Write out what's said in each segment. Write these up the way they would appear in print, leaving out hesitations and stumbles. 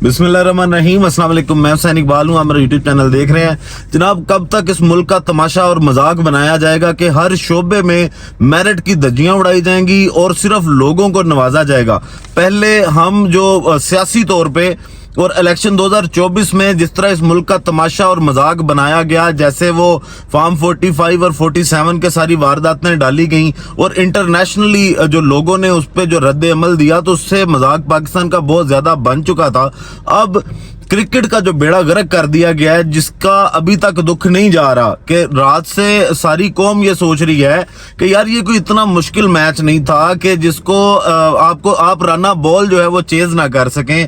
बिस्मिल्लाहिर्रहमानिर्रहीम, अस्सलाम वालेकुम। मैं हुसैन इकबाल हूँ, आप मेरा यूट्यूब चैनल देख रहे हैं। जनाब, कब तक इस मुल्क का तमाशा और मजाक बनाया जाएगा कि हर शोबे में मेरिट की धज्जियां उड़ाई जाएंगी और सिर्फ लोगों को नवाजा जाएगा। पहले हम जो सियासी तौर पे और इलेक्शन 2024 में जिस तरह इस मुल्क का तमाशा और मजाक बनाया गया, जैसे वो फॉर्म 45 और 47 के सारी वारदातें डाली गई और इंटरनेशनली जो लोगों ने उस पर जो रद्द अमल दिया, तो उससे मजाक पाकिस्तान का बहुत ज्यादा बन चुका था। अब क्रिकेट का जो बेड़ा गर्क कर दिया गया है, जिसका अभी तक दुख नहीं जा रहा कि रात से सारी कौम ये सोच रही है कि यार ये कोई इतना मुश्किल मैच नहीं था कि जिसको आप रन बॉल जो है वो चेज ना कर सकें।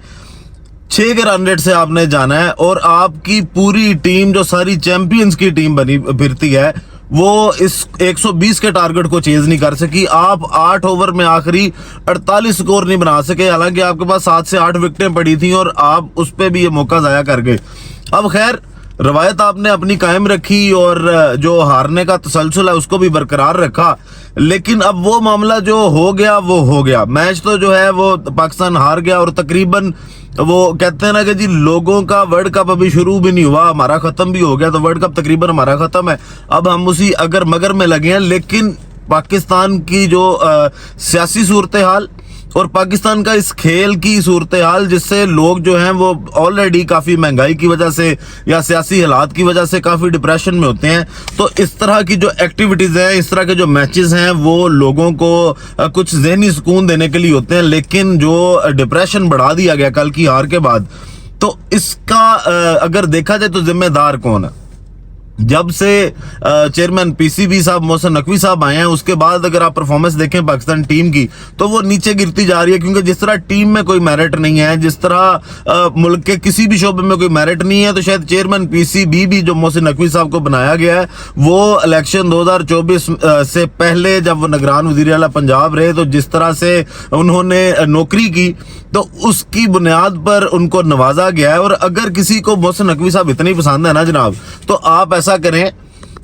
6 के रन रेट से आपने जाना है और आपकी पूरी टीम जो सारी चैंपियंस की टीम बनी फिरती है, वो इस 120 के टारगेट को चेज नहीं कर सकी। आप 8 ओवर में आखिरी 48 स्कोर नहीं बना सके, हालांकि आपके पास 7 से 8 विकेटें पड़ी थी और आप उस पे भी ये मौका जाया कर गए। अब खैर, रवायत आपने अपनी कायम रखी और जो हारने का तसलसल है उसको भी बरकरार रखा, लेकिन अब वो मामला जो हो गया वो हो गया। मैच तो जो है वो पाकिस्तान हार गया और तकरीबन वो कहते हैं ना कि जी लोगों का वर्ल्ड कप अभी शुरू भी नहीं हुआ, हमारा खत्म भी हो गया, तो वर्ल्ड कप तकरीबन हमारा खत्म है। अब हम उसी अगर मगर में लगे हैं। लेकिन पाकिस्तान की जो सियासी सूरत हाल और पाकिस्तान का इस खेल की सूरत हाल, जिससे लोग जो हैं वो ऑलरेडी काफी महंगाई की वजह से या सियासी हालात की वजह से काफी डिप्रेशन में होते हैं, तो इस तरह की जो एक्टिविटीज हैं, इस तरह के जो मैचेस हैं, वो लोगों को कुछ ज़हनी सुकून देने के लिए होते हैं। लेकिन जो डिप्रेशन बढ़ा दिया गया कल की हार के बाद, तो इसका अगर देखा जाए तो जिम्मेदार कौन है? जब से चेयरमैन पीसीबी साहब मोहसिन नकवी साहब आए हैं, उसके बाद अगर आप परफॉर्मेंस देखें पाकिस्तान टीम की, तो वो नीचे गिरती जा रही है। क्योंकि जिस तरह टीम में कोई मेरिट नहीं है, जिस तरह मुल्क के किसी भी शोबे में कोई मेरिट नहीं है, तो शायद चेयरमैन पीसीबी भी जो मोहसिन नकवी साहब को बनाया गया है, वो इलेक्शन 2024 से पहले जब वो निगरान वजीर आला पंजाब रहे, तो जिस तरह से उन्होंने नौकरी की, तो उसकी बुनियाद पर उनको नवाजा गया है। और अगर किसी को मोहसिन नकवी साहब इतनी पसंद है ना जनाब, तो आप ऐसा करें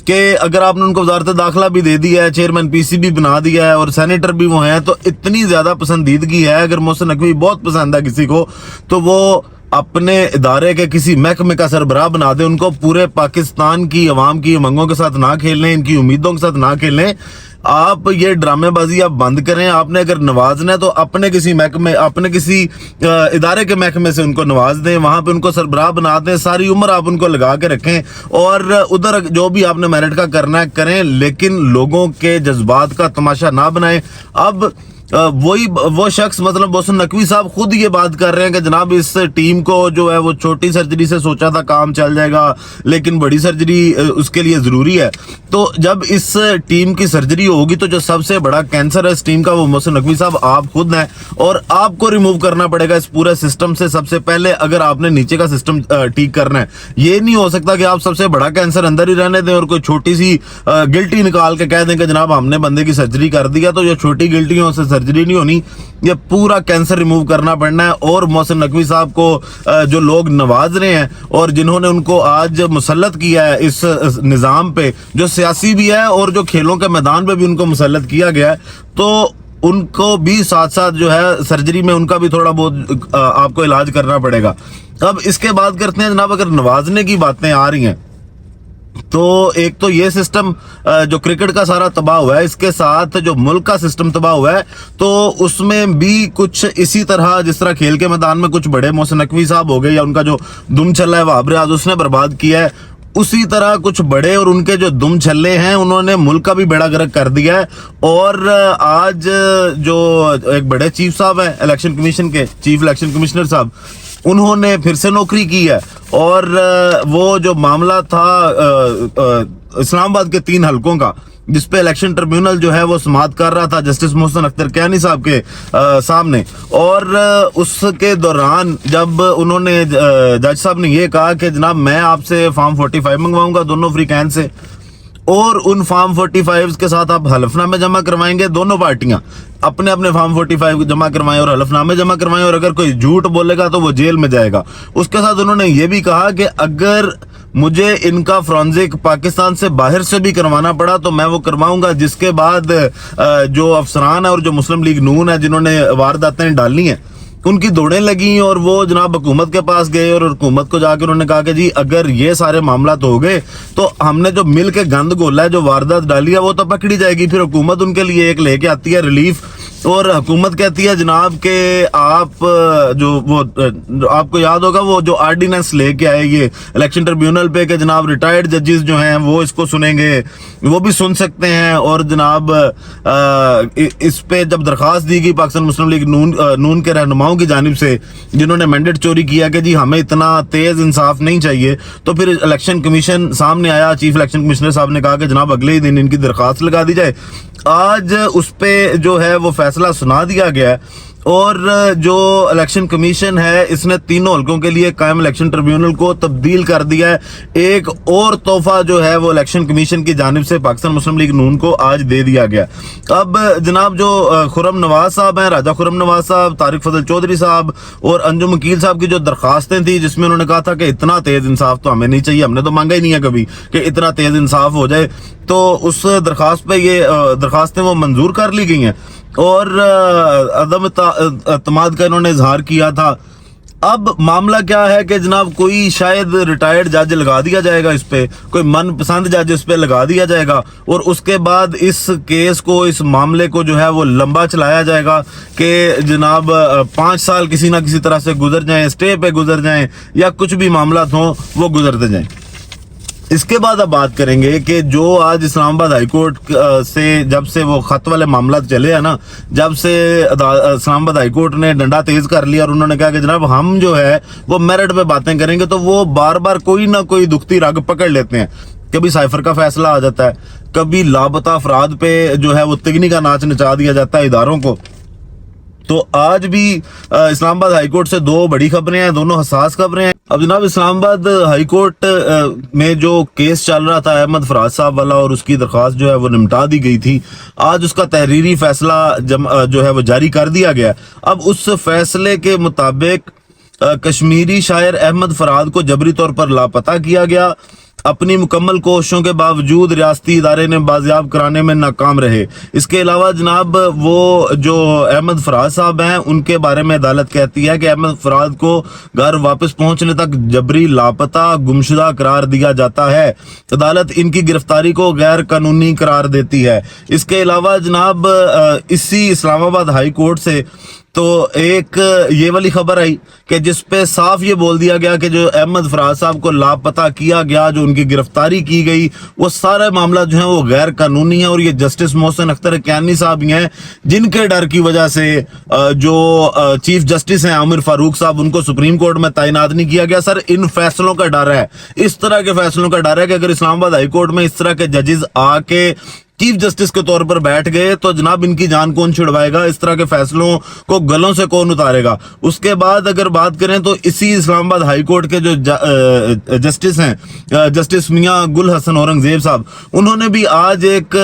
कि अगर आपने उनको वजारत दाखिला भी दे दिया है, चेयरमैन पीसीबी बना दिया है और सेनेटर भी वो हैं, तो इतनी ज्यादा पसंदीदगी है, अगर मोहसिन नकवी बहुत पसंद है किसी को, तो वो अपने इदारे के किसी महकमे का सरबराह बना दे। उनको पूरे पाकिस्तान की अवाम की उमंगों के साथ ना खेलने, इनकी उम्मीदों के साथ ना खेलने। आप ये ड्रामेबाजी आप बंद करें। आपने अगर नवाजना है तो अपने किसी महकमे, अपने किसी इदारे के महकमे से उनको नवाज दें, वहां पे उनको सरबराह बना दें, सारी उम्र आप उनको लगा के रखें और उधर जो भी आपने मेरिट का करना है करें, लेकिन लोगों के जज्बात का तमाशा ना बनाएं। अब वो शख्स मतलब मोहसिन नकवी साहब खुद ये बात कर रहे हैं कि जनाब इस टीम को जो है वो छोटी सर्जरी से सोचा था काम चल जाएगा, लेकिन बड़ी सर्जरी उसके लिए जरूरी है। तो जब इस टीम की सर्जरी होगी, तो जो सबसे बड़ा कैंसर है इस टीम का, वो मोहसिन नकवी साहब आप खुद हैं और आपको रिमूव करना पड़ेगा इस पूरे सिस्टम से सबसे पहले, अगर आपने नीचे का सिस्टम ठीक करना है। ये नहीं हो सकता कि आप सबसे बड़ा कैंसर अंदर ही रहने दें और कोई छोटी सी गिल्टी निकाल के कह दें कि जनाब हमने बंदे की सर्जरी कर दिया, तो ये छोटी गिल्टियों से सर्जरी नहीं होनी, ये पूरा कैंसर रिमूव करना पड़ना है। और मोहसिन नकवी साहब को जो लोग नवाज रहे हैं और जिन्होंने उनको आज मुसल्लत किया है इस निजाम पे, जो सियासी भी है और जो खेलों के मैदान पे भी उनको मुसल्लत किया गया है, तो उनको भी साथ साथ जो है सर्जरी में उनका भी थोड़ा बहुत आपको इलाज करना पड़ेगा। अब इसके बाद करते हैं जनाब, अगर नवाजने की बातें आ रही हैं, तो एक तो ये सिस्टम जो क्रिकेट का सारा तबाह हुआ है, इसके साथ जो मुल्क का सिस्टम तबाह हुआ है, तो उसमें भी कुछ इसी तरह जिस तरह खेल के मैदान में कुछ बड़े मोहसिन नकवी साहब हो गए या उनका जो दुम छल्ला है वहाब रियाज उसने बर्बाद किया है, उसी तरह कुछ बड़े और उनके जो दुम छल्ले हैं उन्होंने मुल्क का भी बेड़ा गर्क कर दिया है। और आज जो एक बड़े चीफ साहब है इलेक्शन कमीशन के, चीफ इलेक्शन कमिश्नर साहब, उन्होंने फिर से नौकरी की है। और वो जो मामला था इस्लामाबाद के 3 हलकों का, जिसपे इलेक्शन ट्रिब्यूनल जो है वो समाअत कर रहा था जस्टिस मोहसिन अख्तर कियानी साहब के सामने, और उसके दौरान जब उन्होंने जज साहब ने ये कहा कि जनाब मैं आपसे फॉर्म 45 मंगवाऊंगा दोनों फ्रीकैन से, और उन फॉर्म 45 के साथ आप हलफनामे जमा करवाएंगे, दोनों पार्टियां अपने अपने फॉर्म 45 जमा करवाएं और हलफनामे जमा करवाएं, और अगर कोई झूठ बोलेगा तो वो जेल में जाएगा। उसके साथ उन्होंने ये भी कहा कि अगर मुझे इनका फॉरेंसिक पाकिस्तान से बाहर से भी करवाना पड़ा तो मैं वो करवाऊंगा। जिसके बाद जो अफसरान है और जो मुस्लिम लीग नून है जिन्होंने वारदातें डालनी है, उनकी दौड़ें लगी और वो जनाब हुकूमत के पास गए और हुकूमत को जाकर उन्होंने कहा कि जी अगर ये सारे मामला तो हो गए तो हमने जो मिल के गंद घोला है, जो वारदात डाली है, वो तो पकड़ी जाएगी। फिर हुकूमत उनके लिए एक लेके आती है रिलीफ, और हुकूमत कहती है जनाब के आप जो वो आपको याद होगा वो जो आर्डिनेंस लेके आए ये इलेक्शन ट्रिब्यूनल पे कि जनाब रिटायर्ड जजेस जो हैं वो इसको सुनेंगे, वो भी सुन सकते हैं। और जनाब इस पे जब दरखास्त दी गई पाकिस्तान मुस्लिम लीग नून के रहनुमाओं की जानिब से, जिन्होंने मैंडेट चोरी किया कि जी हमें इतना तेज इंसाफ नहीं चाहिए, तो फिर इलेक्शन कमीशन सामने आया, चीफ इलेक्शन कमिश्नर साहब ने कहा कि जनाब अगले ही दिन इनकी दरखास्त लगा दी जाए। आज उस पे जो है वो फैसला सुना दिया गया है और जो इलेक्शन कमीशन है इसने तीनों हल्कों के लिए कायम इलेक्शन ट्रिब्यूनल को तब्दील कर दिया है। एक और तोहफा जो है वो इलेक्शन कमीशन की जानिब से पाकिस्तान मुस्लिम लीग नून को आज दे दिया गया। अब जनाब जो खुर्रम नवाज साहब हैं, राजा खुर्रम नवाज साहब, तारिक फजल चौधरी साहब और अंजुम वकील साहब की जो दरखास्तें थी जिसमें उन्होंने कहा था कि इतना तेज इंसाफ तो हमें नहीं चाहिए, हमने तो मांगा ही नहीं है कभी कि इतना तेज इंसाफ हो जाए, तो उस दरखास्त पे ये दरखास्तें वो मंजूर कर ली गई हैं और अदम एतमाद का इन्होंने इजहार किया था। अब मामला क्या है कि जनाब कोई शायद रिटायर्ड जज लगा दिया जाएगा इस पे, कोई मनपसंद जज इस पे लगा दिया जाएगा और उसके बाद इस केस को, इस मामले को जो है वो लंबा चलाया जाएगा कि जनाब 5 साल किसी ना किसी तरह से गुजर जाएं, स्टे पे गुजर जाएं या कुछ भी मामला हो वो गुजरते जाएं। इसके बाद अब बात करेंगे कि जो आज इस्लामाबाद हाई कोर्ट से जब से वो खत वाले मामला चले हैं ना, जब से इस्लामाबाद हाई कोर्ट ने डंडा तेज कर लिया और उन्होंने कहा कि जनाब हम जो है वो मेरिट पे बातें करेंगे, तो वो बार बार कोई ना कोई दुखती रग पकड़ लेते हैं। कभी साइफर का फैसला आ जाता है, कभी लापता अफराद पे जो है वो तिगनी का नाच नचा दिया जाता है इदारों को। तो आज भी इस्लामाबाद हाई कोर्ट से दो बड़ी खबरें हैं, दोनों हसास खबरें हैं। अब जनाब इस्लामाबाद हाई कोर्ट में जो केस चल रहा था अहमद फराज साहब वाला और उसकी दरख्वास्त जो है वो निपटा दी गई थी, आज उसका तहरीरी फैसला जो है वो जारी कर दिया गया। अब उस फैसले के मुताबिक कश्मीरी शायर अहमद फराज को जबरी तौर पर लापता किया गया। अपनी मुकम्मल कोशिशों के बावजूद रियासती इदारे ने बाजियाब कराने में नाकाम रहे। इसके अलावा जनाब वो जो अहमद फराज साहब हैं उनके बारे में अदालत कहती है कि अहमद फराज को घर वापस पहुंचने तक जबरी लापता गुमशुदा करार दिया जाता है। अदालत इनकी गिरफ्तारी को गैर कानूनी करार देती है। इसके अलावा जनाब इसी इस्लामाबाद हाई कोर्ट से तो एक ये वाली खबर आई कि जिसपे साफ ये बोल दिया गया कि जो अहमद फराज साहब को लापता किया गया, जो उनकी गिरफ्तारी की गई, वो सारा मामला जो है वो गैर कानूनी है। और ये जस्टिस मोहसिन अख्तर कैनी साहब ही हैं जिनके डर की वजह से जो चीफ जस्टिस हैं आमिर फारूक साहब, उनको सुप्रीम कोर्ट में तैनात नहीं किया गया। सर इन फैसलों का डर है, इस तरह के फैसलों का डर है कि अगर इस्लामाबाद हाई कोर्ट में इस तरह के जजेस आके चीफ जस्टिस के तौर पर बैठ गए तो जनाब इनकी जान कौन छुड़वाएगा, इस तरह के फैसलों को गलों से कौन उतारेगा। उसके बाद अगर बात करें तो इसी इस्लामाबाद हाई कोर्ट के जो जस्टिस हैं जस्टिस मियां गुल हसन औरंगजेब साहब, उन्होंने भी आज एक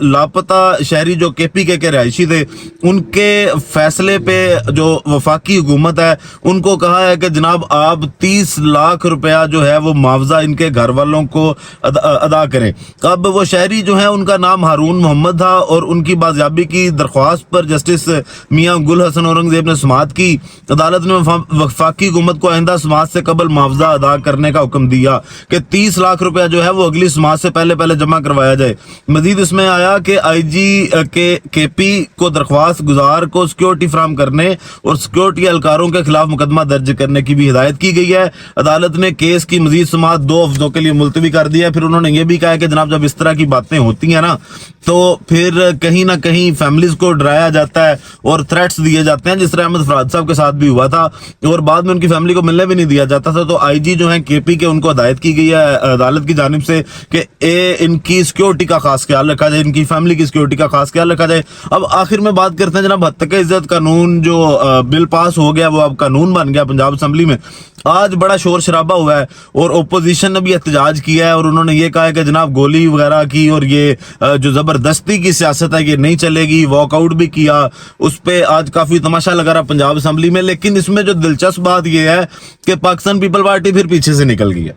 लापता शहरी जो KPK के रहायशी थे उनके फैसले पे जो वफाकी हुकूमत है उनको कहा है कि जनाब आप 30 लाख रुपया जो है वो मुआवजा इनके घर वालों को अदा करें। अब वो शहरी जो है उनका नाम हारून मोहम्मद था और उनकी बाजियाबी की दरख्वास्त पर जस्टिस मियां गुल हसन औरंगजेब ने समाअत की। अदालत ने वफाकी हुकूमत को आइंदा समाअत से कबल मुआवजा अदा करने का हुक्म दिया कि 30 लाख रुपया जो है वो अगली समाअत से पहले जमा करवाया जाए। मजीद इसमें आया कि IG के KP को दरख्वास्त गुजार को सिक्योरिटी फराहम करने और सिक्योरिटी एहलकारों के खिलाफ मुकदमा दर्ज करने की भी हिदायत की गई है। अदालत ने केस की मजीद समाअत 2 हफ्तों के लिए मुलतवी कर दिया। फिर उन्होंने ये भी कहा कि जनाब जब इस तरह की बातें होती हैं ना तो फिर कहीं ना कहीं फैमिलीज को डराया जाता है और थ्रेट्स दिए जाते हैं, जिस तरह अहमद फराज साहब के साथ भी हुआ था और बाद में उनकी फैमिली को मिलने भी नहीं दिया जाता था। तो IG जो है KP के उनको हिदायत की गई है अदालत की जानिब से कि इनकी सिक्योरिटी का खास ख्याल रखा जाए, इनकी फैमिली की सिक्योरिटी का खास ख्याल रखा जाए। अब आखिर में बात करते हैं जनाब हत्या इज्जत कानून जो बिल पास हो गया वो अब कानून बन गया पंजाब असम्बली में। आज बड़ा शोर शराबा हुआ है और ओपोजिशन ने भी एहतजाज किया है और उन्होंने ये कहा है कि जनाब गोली वगैरह की और ये जो जबरदस्ती की सियासत है ये नहीं चलेगी। वॉकआउट भी किया, उस पे आज काफी तमाशा लगा रहा पंजाब असम्बली में। लेकिन इसमें जो दिलचस्प बात ये है कि पाकिस्तान पीपल पार्टी फिर पीछे से निकल गई है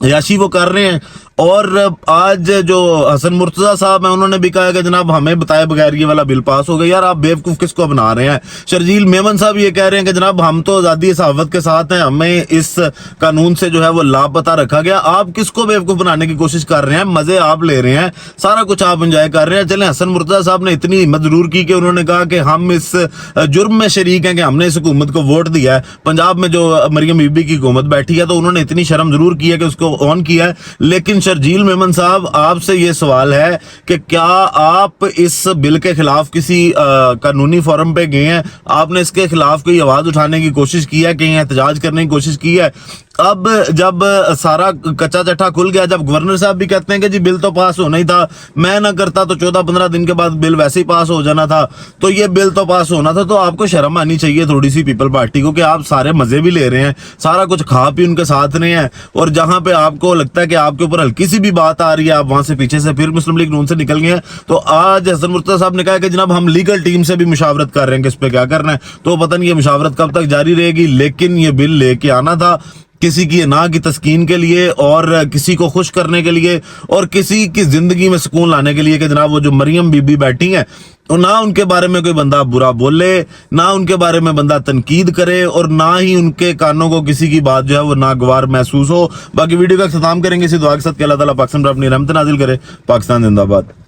याशी वो कर रहे हैं। और आज जो हसन मुर्तजा साहब हैं उन्होंने भी कहा कि जनाब हमें बताए बगैर ये वाला बिल पास हो गया। यार आप बेवकूफ किसको बना रहे हैं? शर्जील मेमन साहब ये कह रहे हैं कि जनाब हम तो आजादी सहावत के साथ हैं, हमें इस कानून से जो है वो लापता रखा गया। आप किसको बेवकूफ बनाने की कोशिश कर रहे हैं? मजे आप ले रहे हैं, सारा कुछ आप एंजॉय कर रहे हैं। चलें, हसन मुर्तजा साहब ने इतनी हिम्मत जरूर की कि उन्होंने कहा कि हम इस जुर्म में शरीक हैं कि हमने इस हुकूमत को वोट दिया है। पंजाब में जो मरियम बीबी की हुकूमत बैठी है तो उन्होंने इतनी शर्म जरूर की है कि उसको ऑन किया है। लेकिन शर्जील मेमन साहब, आपसे ये सवाल है कि क्या आप इस बिल के खिलाफ किसी कानूनी फोरम पे गए हैं? आपने इसके खिलाफ कोई आवाज उठाने की कोशिश की है, कहीं एहतजाज करने की कोशिश की है? अब जब सारा कच्चा चट्टा खुल गया, जब गवर्नर साहब भी कहते हैं कि जी बिल तो पास होना ही था, मैं ना करता तो 14-15 दिन के बाद बिल वैसे ही पास हो जाना था, तो ये बिल तो पास होना था। तो आपको शर्म आनी चाहिए थोड़ी सी पीपल पार्टी को कि आप सारे मजे भी ले रहे हैं, सारा कुछ खा पी उनके साथ रहे हैं, और जहां पे आपको लगता है कि आपके ऊपर हल्की सी भी बात आ रही है, आप वहां से पीछे से फिर मुस्लिम लीग नून से निकल गए हैं। तो आज हसन मुर्तजा साहब ने कहा कि जनाब हम लीगल टीम से भी मुशावरत कर रहे हैं कि इस पे क्या करना है। तो पता नहीं ये मुशावरत कब तक जारी रहेगी, लेकिन ये बिल लेके आना था किसी की ना की तस्कीन के लिए, और किसी को खुश करने के लिए, और किसी की जिंदगी में सुकून लाने के लिए कि जनाब वो जो मरियम बीबी बैठी हैं, और ना उनके बारे में कोई बंदा बुरा बोले, ना उनके बारे में बंदा तनकीद करे, और ना ही उनके कानों को किसी की बात जो है वो नागवार महसूस हो। बाकी वीडियो का इख्तिताम करेंगे इसी दुआ के साथ कि अल्लाह ताला पाकिस्तान पर अपनी रहमत नाजिल करे। पाकिस्तान जिंदाबाद।